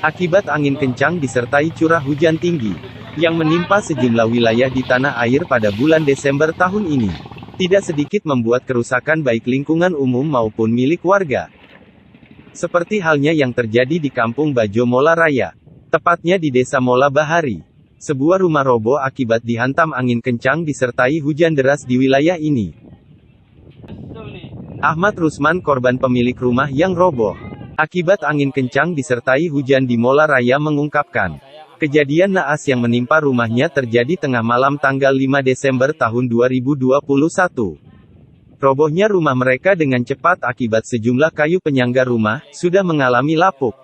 Akibat angin kencang disertai curah hujan tinggi, yang menimpa sejumlah wilayah di tanah air pada bulan Desember tahun ini, tidak sedikit membuat kerusakan baik lingkungan umum maupun milik warga. Seperti halnya yang terjadi di Kampung Bajo Mola Raya, tepatnya di Desa Mola Bahari. Sebuah rumah roboh akibat dihantam angin kencang disertai hujan deras di wilayah ini. Ahmad Rusman, korban pemilik rumah yang roboh akibat angin kencang disertai hujan di Mola Raya, mengungkapkan, kejadian naas yang menimpa rumahnya terjadi tengah malam tanggal 5 Desember tahun 2021. Robohnya rumah mereka dengan cepat akibat sejumlah kayu penyangga rumah sudah mengalami lapuk.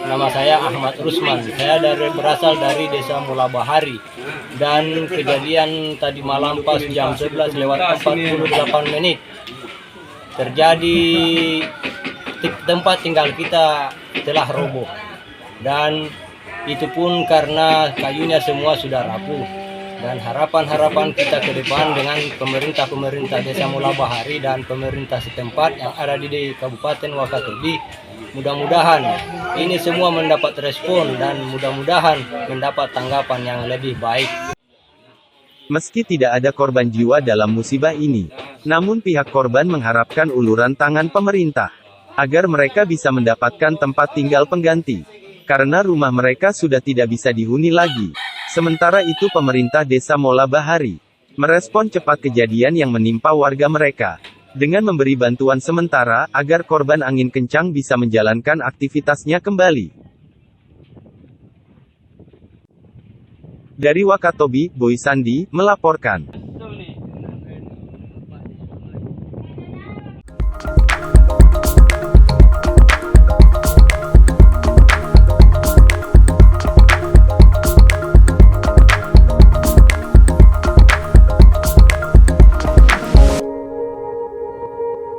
Nama saya Ahmad Rusman, saya berasal dari Desa Mola Bahari, dan kejadian tadi malam pas jam 11:48 terjadi. Tempat tinggal kita telah roboh, dan itu pun karena kayunya semua sudah rapuh. Dan harapan kita ke depan dengan pemerintah Desa Mola Bahari dan pemerintah setempat yang ada di Kabupaten Wakatobi, mudah-mudahan ini semua mendapat respon dan mudah-mudahan mendapat tanggapan yang lebih baik. Meski tidak ada korban jiwa dalam musibah ini, namun pihak korban mengharapkan uluran tangan pemerintah agar mereka bisa mendapatkan tempat tinggal pengganti, karena rumah mereka sudah tidak bisa dihuni lagi. Sementara itu pemerintah Desa Mola Bahari merespon cepat kejadian yang menimpa warga mereka, dengan memberi bantuan sementara, agar korban angin kencang bisa menjalankan aktivitasnya kembali. Dari Wakatobi, Boy Sandi melaporkan.